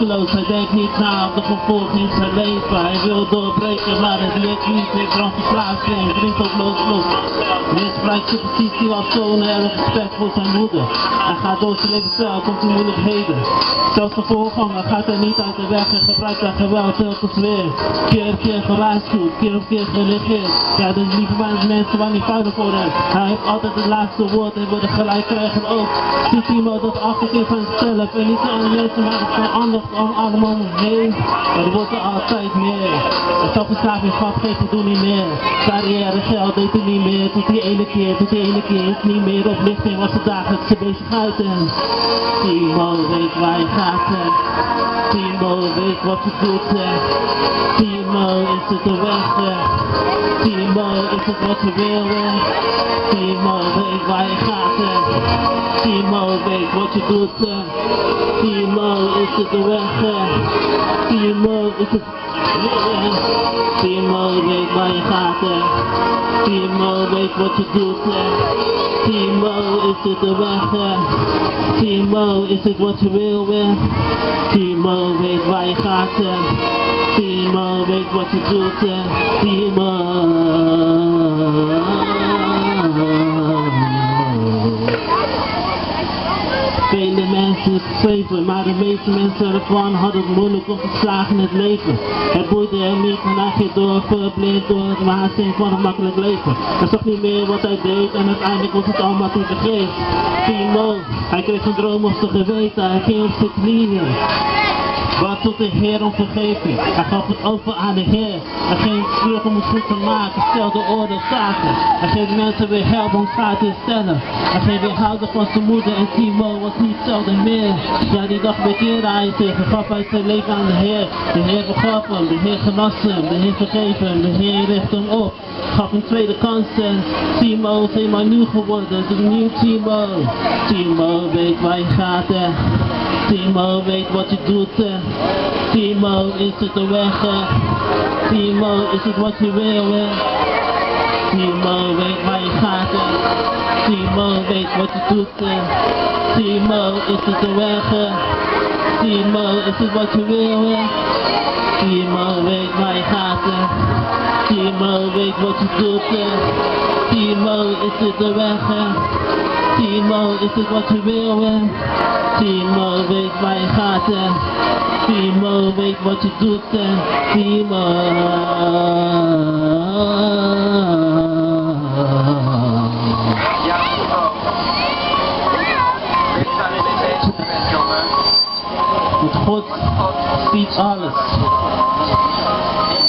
machteloos. Hij denkt niet na op de gevolgen in zijn leven. Hij wil doorbreken, maar het lukt niet. Hij brandt de plaatsing, drinkt op los. Misbruikt zijn positie als zoon en respect voor zijn moeder. Hij gaat door zijn leven zelf, komt in moeilijkheden. Zelfs de voorganger gaat hij niet uit de weg en gebruikt hij geweld telkens weer. Keer op keer gewaarschuwd, keer op keer gelegeerd. Ja, dus lieve mensen waar niet veilig voor hem. Hij heeft altijd het laatste woord en wil er gelijk krijgen ook. Ziet iemand dat achter is van zichzelf en niet aan mensen, maar het van anderen omarmen om hem heen. Maar er wordt er altijd meer. En zelfverslaving gaf geen voldoening meer. Carrière, geld deed hij niet meer. Tot die ene keer is niet meer oplichting, was de dagelijkse bezigheid. En Timo weet waar je gaat. Timo weet wat je doet. Timo is het de weg. Timo is het wat je wil. Timo weet waar je gaat. Timo weet wat je doet. Timo is het de weg. Timo is het. Timo weet waar je gaat. Timo weet wat je doet. Timo is het de weg. Timo is het wat je wil. Timo weet waar je gaat. Timo weet wat je doet. Timo. Vele mensen is geschreven, maar de meeste mensen ervan hadden het moeilijk of verslagen in het leven. Het boeide hem niet en hij ging door, verblind door het waarzijn van een makkelijk leven. Hij zag niet meer wat hij deed en uiteindelijk was het allemaal te vergeet. Timo, hij kreeg een droom op zijn geweten, hij ging op zijn knieën. Wat tot de Heer om vergeving. Hij gaf het over aan de Heer. Hij ging terug om het goed te maken. Stelde orde zaken. Hij ging mensen weer helpen om zaken te herstellen. Hij ging weer houden van zijn moeder en Timo was niet hetzelfde meer. Ja, die dag bekeerde hij zich. Hij gaf uit zijn leven aan de Heer. De Heer begaf hem. De Heer genas hem. De Heer vergeef hem. De Heer richt hem op. Gaf een tweede kans en Timo is helemaal nieuw geworden. De nieuw Timo. Timo weet waar je gaat. Timo weet wat je doet. Timo is het de weg. Timo is het wat je wil. Timo weet waar je gaat. Timo weet wat je doet. Timo is het de weg. Timo is het wat je wil. Timo weet waar je gaat. Timo weet wat je doet. Timo is het de weg. Timo is het wat je wil. Timo weet waar je gaat. Timo weet wat je doet. Timo. Met God ziet alles.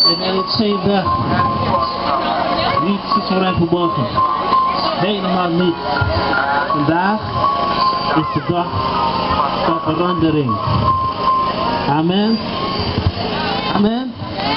En er is geen weg. Niets is voor hem verborgen. Helemaal niet. Vandaag is de dag van verandering. Amen. Amen.